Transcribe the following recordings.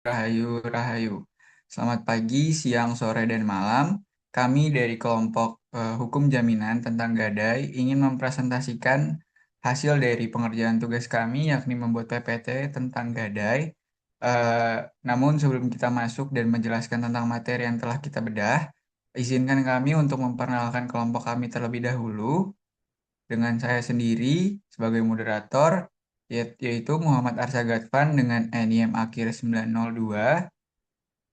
Rahayu, Rahayu. Selamat pagi, siang, sore, dan malam. Kami dari kelompok Hukum Jaminan tentang Gadai ingin mempresentasikan hasil dari pengerjaan tugas kami, yakni membuat PPT tentang Gadai. Eh, Namun sebelum kita masuk dan menjelaskan tentang materi yang telah kita bedah, izinkan kami untuk memperkenalkan kelompok kami terlebih dahulu dengan saya sendiri sebagai moderator, yaitu Muhammad Arsa Gatvan dengan NIM akhir 902.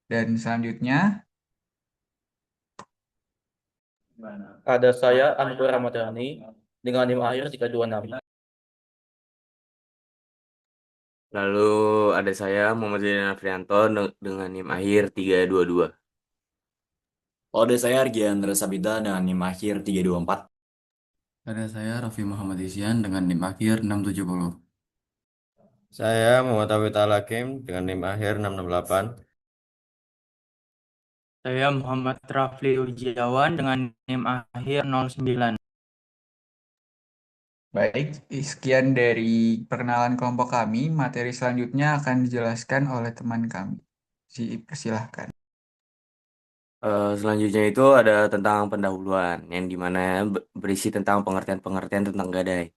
Dan selanjutnya, Ada saya, Anwar Ramadhani, dengan NIM akhir 326. Lalu ada saya Muhammad Zainal Afrianto dengan NIM akhir 322. Kode saya Argiandra Sabita dengan NIM akhir 324. Ada saya Raffi Muhammad Isyan dengan NIM akhir 670. Saya Muhammad Awid Al-Hakim dengan NIM akhir 668. Saya Muhammad Rafli Ujiawan dengan NIM akhir 09. baik, sekian dari perkenalan kelompok kami. Materi selanjutnya akan dijelaskan oleh teman kami. Persilahkan. Selanjutnya itu ada tentang pendahuluan yang dimana berisi tentang pengertian-pengertian tentang gadai.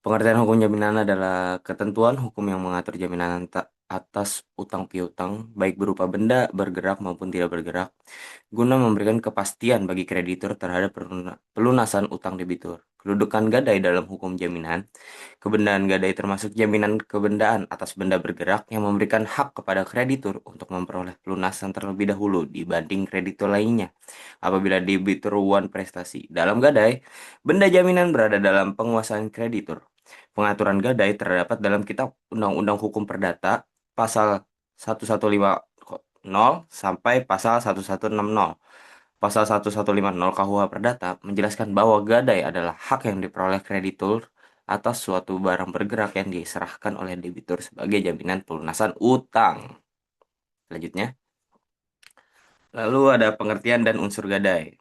Pengertian hukum jaminan adalah ketentuan hukum yang mengatur jaminan atas utang piutang, baik berupa benda bergerak maupun tidak bergerak, guna memberikan kepastian bagi kreditur terhadap pelunasan utang debitur. Kedudukan gadai dalam hukum jaminan. Kebendaan gadai termasuk jaminan kebendaan atas benda bergerak yang memberikan hak kepada kreditur untuk memperoleh pelunasan terlebih dahulu dibanding kreditur lainnya. Apabila debitur one prestasi. Dalam gadai, benda jaminan berada dalam penguasaan kreditur. Pengaturan gadai terdapat dalam Kitab Undang-Undang Hukum Perdata pasal 1150 sampai pasal 1160. Pasal 1150 KUH Perdata menjelaskan bahwa gadai adalah hak yang diperoleh kreditur atas suatu barang bergerak yang diserahkan oleh debitur sebagai jaminan pelunasan utang. Selanjutnya, lalu ada pengertian dan unsur gadai.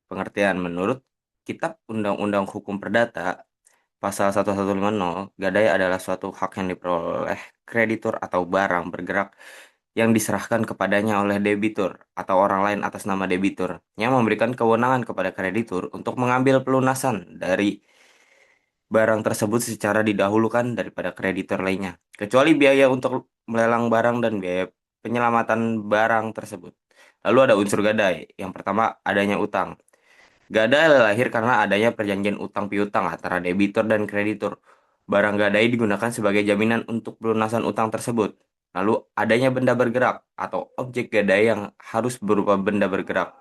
Pengertian menurut Kitab Undang-Undang Hukum Perdata Pasal 1150, gadai adalah suatu hak yang diperoleh kreditur atau barang bergerak yang diserahkan kepadanya oleh debitur atau orang lain atas nama debitur, yang memberikan kewenangan kepada kreditur untuk mengambil pelunasan dari barang tersebut secara didahulukan daripada kreditur lainnya, kecuali biaya untuk melelang barang dan biaya penyelamatan barang tersebut. Lalu ada unsur gadai. Yang pertama, adanya utang. Gadai lahir karena adanya perjanjian utang piutang antara debitur dan kreditur. Barang gadai digunakan sebagai jaminan untuk pelunasan utang tersebut. Lalu adanya benda bergerak atau objek gadai yang harus berupa benda bergerak,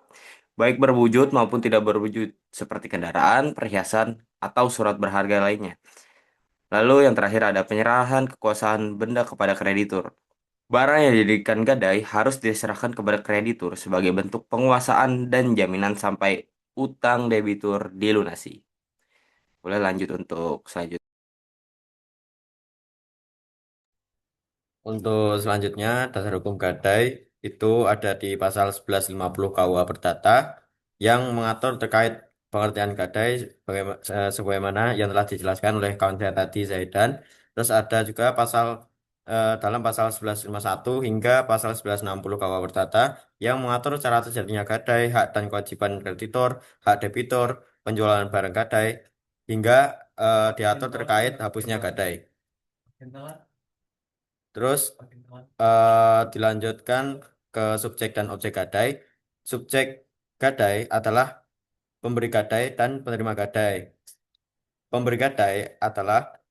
baik berwujud maupun tidak berwujud, seperti kendaraan, perhiasan, atau surat berharga lainnya. Lalu yang terakhir ada penyerahan kekuasaan benda kepada kreditur. Barang yang dijadikan gadai harus diserahkan kepada kreditur sebagai bentuk penguasaan dan jaminan sampai utang debitur dilunasi. Boleh lanjut untuk selanjutnya. Untuk selanjutnya, dasar hukum gadai itu ada di pasal 1150 KUH Perdata yang mengatur terkait pengertian gadai sebagaimana yang telah dijelaskan oleh kawan saya tadi, Zaidan. Terus ada juga dalam pasal 1151 hingga pasal 1160 KUH Perdata yang mengatur cara terjadinya gadai, hak dan kewajiban kreditor, hak debitur, penjualan barang gadai, hingga diatur terkait hapusnya gadai. Terus dilanjutkan ke subjek dan objek gadai. Subjek gadai adalah pemberi gadai dan penerima gadai. Pemberi gadai adalah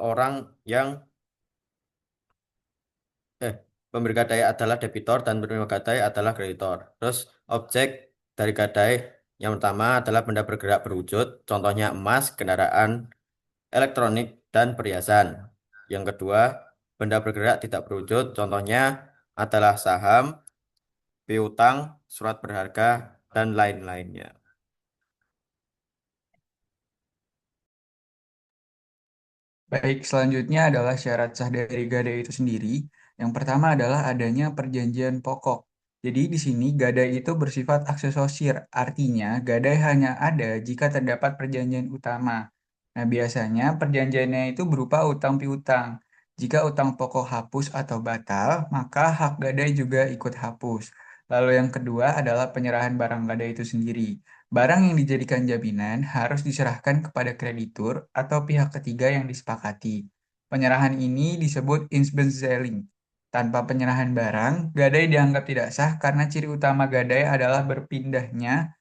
orang yang eh pemberi gadai adalah debitur dan penerima gadai adalah kreditor. Terus objek dari gadai yang pertama adalah benda bergerak berwujud, contohnya emas, kendaraan, elektronik, dan perhiasan. Yang kedua, benda bergerak tidak berwujud, contohnya adalah saham, piutang, surat berharga, dan lain-lainnya. Baik, selanjutnya adalah syarat sah dari gadai itu sendiri. Yang pertama adalah adanya perjanjian pokok. Jadi di sini gadai itu bersifat aksesosir, artinya gadai hanya ada jika terdapat perjanjian utama. Nah, biasanya perjanjiannya itu berupa utang piutang. Jika utang pokok hapus atau batal, maka hak gadai juga ikut hapus. Lalu yang kedua adalah penyerahan barang gadai itu sendiri. Barang yang dijadikan jaminan harus diserahkan kepada kreditur atau pihak ketiga yang disepakati. Penyerahan ini disebut Inspenzieling. Tanpa penyerahan barang, gadai dianggap tidak sah karena ciri utama gadai adalah berpindahnya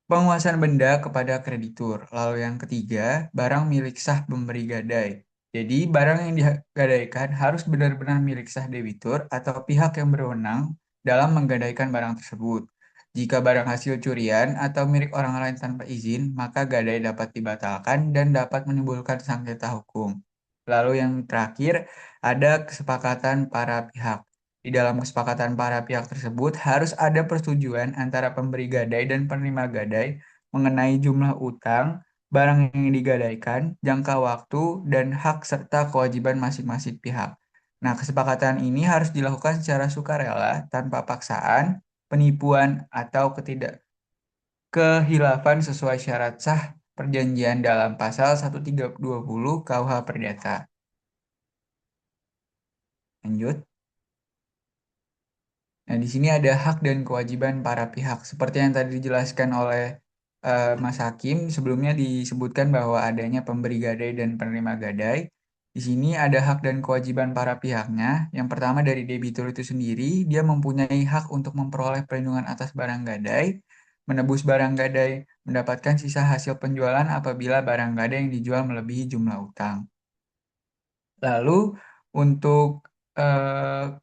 penguasaan benda kepada kreditur. Lalu yang ketiga, barang milik sah pemberi gadai. Jadi, barang yang digadaikan harus benar-benar milik sah debitur atau pihak yang berwenang dalam menggadaikan barang tersebut. Jika barang hasil curian atau milik orang lain tanpa izin, maka gadai dapat dibatalkan dan dapat menimbulkan sengketa hukum. Lalu yang terakhir, ada kesepakatan para pihak. Di dalam kesepakatan para pihak tersebut harus ada persetujuan antara pemberi gadai dan penerima gadai mengenai jumlah utang, barang yang digadaikan, jangka waktu, dan hak serta kewajiban masing-masing pihak. Nah, kesepakatan ini harus dilakukan secara sukarela, tanpa paksaan, penipuan, atau kehilafan sesuai syarat sah perjanjian dalam pasal 1320 KUH Perdata. Lanjut. Nah, di sini ada hak dan kewajiban para pihak. Seperti yang tadi dijelaskan oleh Mas Hakim, sebelumnya disebutkan bahwa adanya pemberi gadai dan penerima gadai. Di sini ada hak dan kewajiban para pihaknya. Yang pertama dari debitur itu sendiri, dia mempunyai hak untuk memperoleh perlindungan atas barang gadai, menebus barang gadai, mendapatkan sisa hasil penjualan apabila barang gadai yang dijual melebihi jumlah utang. Lalu untuk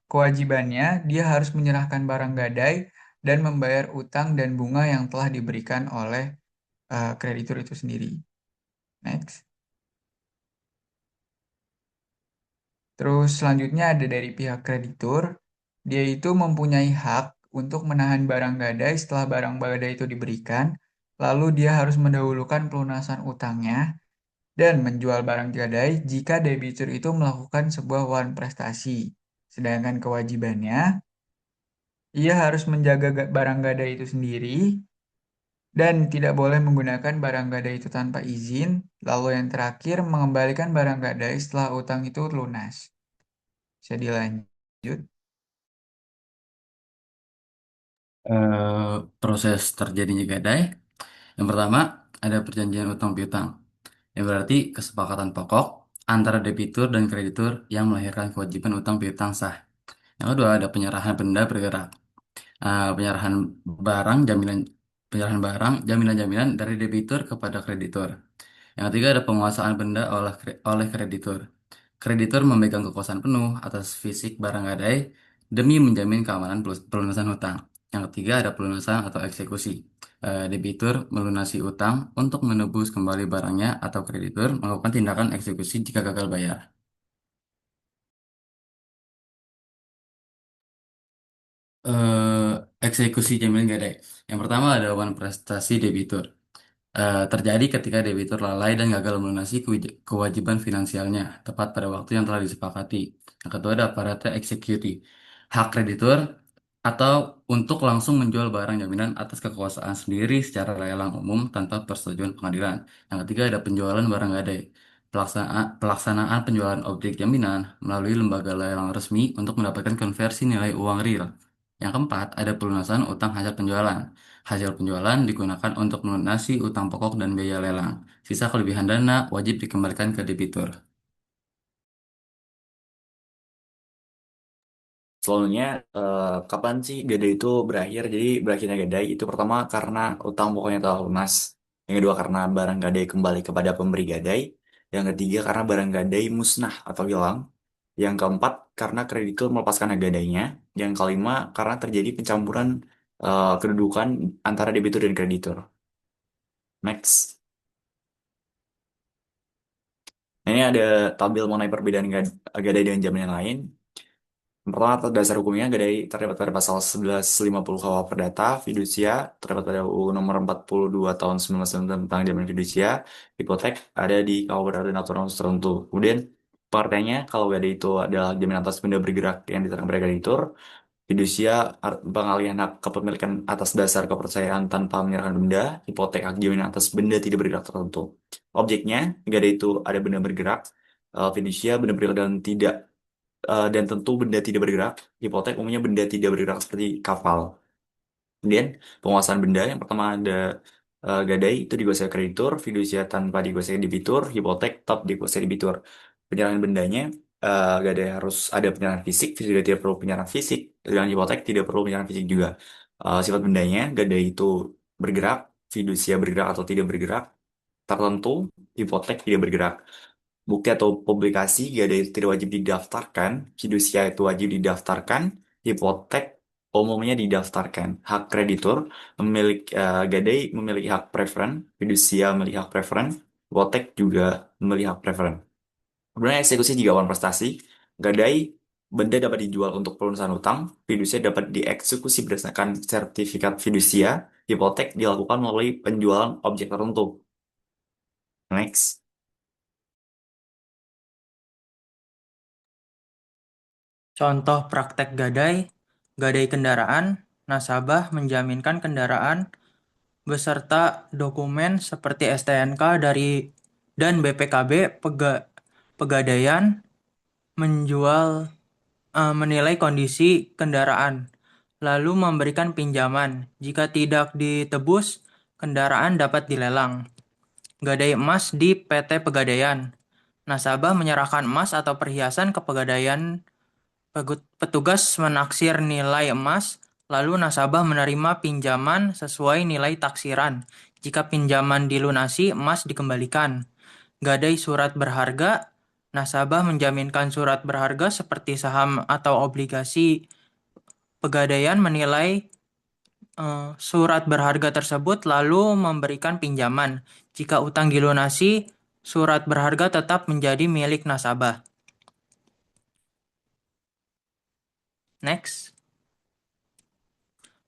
kewajibannya, dia harus menyerahkan barang gadai dan membayar utang dan bunga yang telah diberikan oleh kreditur itu sendiri. Next. Terus selanjutnya ada dari pihak kreditur, dia itu mempunyai hak untuk menahan barang gadai setelah barang gadai itu diberikan, lalu dia harus mendahulukan pelunasan utangnya dan menjual barang gadai jika debitur itu melakukan sebuah wan prestasi. Sedangkan kewajibannya, ia harus menjaga barang gadai itu sendiri dan tidak boleh menggunakan barang gadai itu tanpa izin. Lalu yang terakhir, mengembalikan barang gadai setelah utang itu lunas. Bisa dilanjut. Proses terjadinya gadai. Yang pertama, ada perjanjian utang piutang. Yang berarti kesepakatan pokok antara debitur dan kreditur yang melahirkan kewajiban utang piutang sah. Yang kedua, ada penyerahan benda bergerak. Penyerahan barang, jaminan-jaminan dari debitur kepada kreditur. Yang ketiga, ada penguasaan benda oleh kreditur. Kreditur memegang kekuasaan penuh atas fisik barang gadai demi menjamin keamanan pelunasan hutang. Yang ketiga, ada pelunasan atau eksekusi. Debitur melunasi utang untuk menebus kembali barangnya atau kreditur melakukan tindakan eksekusi jika gagal bayar. Eksekusi jaminan gadai. Yang pertama ada wan prestasi debitur. Terjadi ketika debitur lalai dan gagal melunasi kewajiban finansialnya tepat pada waktu yang telah disepakati. Yang kedua ada parate executi, hak kreditur atau untuk langsung menjual barang jaminan atas kekuasaan sendiri secara lelang umum tanpa persetujuan pengadilan. Yang ketiga ada penjualan barang gadai, pelaksanaan penjualan objek jaminan melalui lembaga lelang resmi untuk mendapatkan konversi nilai uang real. Yang keempat ada pelunasan utang hasil penjualan. Hasil penjualan digunakan untuk melunasi utang pokok dan biaya lelang. Sisa kelebihan dana wajib dikembalikan ke debitur. Soalnya kapan sih gadai itu berakhir? Jadi berakhirnya gadai itu pertama karena utang pokoknya telah lunas. Yang kedua karena barang gadai kembali kepada pemberi gadai. Yang ketiga karena barang gadai musnah atau hilang. Yang keempat karena kreditur melepaskan hak gadainya. Yang kelima karena terjadi pencampuran kedudukan antara debitur dan kreditur. Next. Nah, ini ada tabel mengenai perbedaan gadai dengan jaminan lain. Yang pertama, atas dasar hukumnya, gadai terdapat pada pasal 1150 KUH Perdata, fidusia, terdapat pada UU nomor 42 tahun 1999 tentang jaminan fidusia, hipotek, ada di KUH Perdata dan aturan khusus tertentu. Kemudian, pengertiannya, kalau gadai itu adalah jaminan atas benda bergerak yang diterangkan pada kreditur, fidusia, pengalihan hak kepemilikan atas dasar kepercayaan tanpa menyerahkan benda, hipotek, hak jaminan atas benda tidak bergerak tertentu. Objeknya, gadai itu ada benda bergerak, Fidusia benar bergerak dan tidak dan tentu benda tidak bergerak. Hipotek umumnya benda tidak bergerak seperti kapal. Kemudian penguasaan benda yang pertama ada gadai itu dikuasai kreditur, fidusia tanpa dikuasai debitur, hipotek tetap dikuasai debitur. Penyerahan bendanya gadai harus ada penyerahan fisik, fidusia tidak perlu penyerahan fisik, dan hipotek tidak perlu penyerahan fisik juga. Sifat bendanya gadai itu bergerak, fidusia bergerak atau tidak bergerak, tertentu, hipotek tidak bergerak. Bukti atau publikasi gadai itu tidak wajib didaftarkan, fidusia itu wajib didaftarkan, hipotek umumnya didaftarkan. Hak kreditur memiliki gadai memiliki hak preferen, fidusia memiliki hak preferen, hipotek juga memiliki hak preferen. Kemudian eksekusi jika awan prestasi, gadai benda dapat dijual untuk pelunasan utang, fidusia dapat dieksekusi berdasarkan sertifikat fidusia, hipotek dilakukan melalui penjualan objek tertentu. Next. Contoh praktek gadai, gadai kendaraan, nasabah menjaminkan kendaraan beserta dokumen seperti STNK dan BPKB Pegadaian menilai kondisi kendaraan, lalu memberikan pinjaman. Jika tidak ditebus, kendaraan dapat dilelang. Gadai emas di PT Pegadaian. Nasabah menyerahkan emas atau perhiasan ke Pegadaian. Petugas menaksir nilai emas, lalu nasabah menerima pinjaman sesuai nilai taksiran. Jika pinjaman dilunasi, emas dikembalikan. Gadai surat berharga, nasabah menjaminkan surat berharga seperti saham atau obligasi. Pegadaian menilai surat berharga tersebut lalu memberikan pinjaman. Jika utang dilunasi, surat berharga tetap menjadi milik nasabah. Next.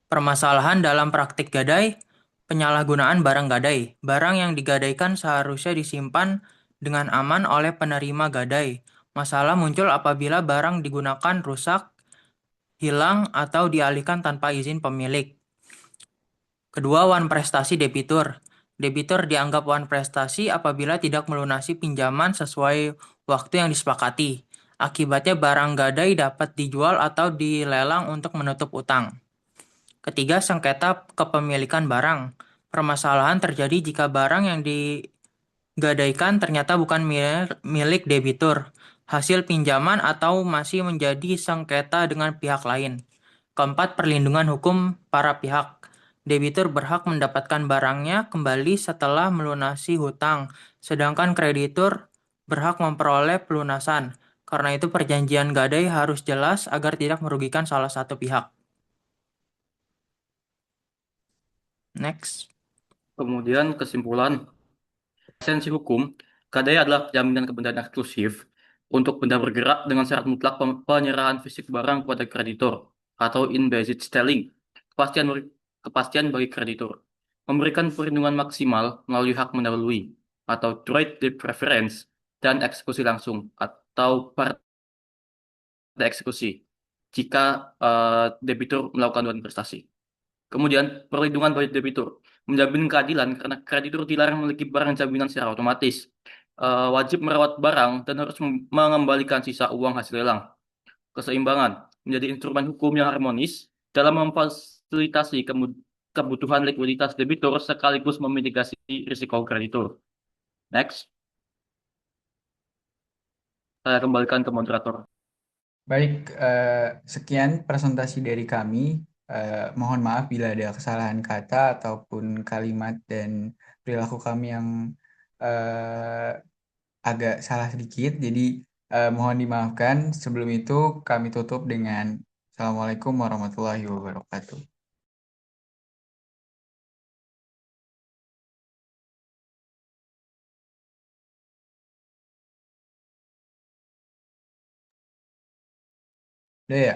Permasalahan dalam praktik gadai, penyalahgunaan barang gadai. Barang yang digadaikan seharusnya disimpan dengan aman oleh penerima gadai. Masalah muncul apabila barang digunakan rusak, hilang, atau dialihkan tanpa izin pemilik. Kedua, wan prestasi debitur. Debitur dianggap wan prestasi apabila tidak melunasi pinjaman sesuai waktu yang disepakati. Akibatnya barang gadai dapat dijual atau dilelang untuk menutup utang. Ketiga, sengketa kepemilikan barang. Permasalahan terjadi jika barang yang digadaikan ternyata bukan milik debitur, hasil pinjaman atau masih menjadi sengketa dengan pihak lain. Keempat, perlindungan hukum para pihak. Debitur berhak mendapatkan barangnya kembali setelah melunasi hutang, sedangkan kreditur berhak memperoleh pelunasan. Karena itu perjanjian gadai harus jelas agar tidak merugikan salah satu pihak. Next. Kemudian kesimpulan, esensi hukum, gadai adalah jaminan kebenaran eksklusif untuk benda bergerak dengan syarat mutlak penyerahan fisik barang kepada kreditur atau in-basic selling, kepastian bagi kreditur, memberikan perlindungan maksimal melalui hak mendahului atau trade de preference dan eksekusi langsung atau partai eksekusi jika debitur melakukan dua prestasi. Kemudian, perlindungan bagi debitur menjamin keadilan karena kreditur dilarang memiliki barang jaminan secara otomatis. Wajib merawat barang dan harus mengembalikan sisa uang hasil lelang. Keseimbangan menjadi instrumen hukum yang harmonis dalam memfasilitasi kebutuhan likuiditas debitur sekaligus memitigasi risiko kreditur. Next, saya kembalikan ke moderator. Baik, sekian presentasi dari kami. Mohon maaf bila ada kesalahan kata ataupun kalimat dan perilaku kami yang eh, agak salah sedikit. Jadi mohon dimaafkan. Sebelum itu kami tutup dengan Assalamualaikum warahmatullahi wabarakatuh. Udah ya?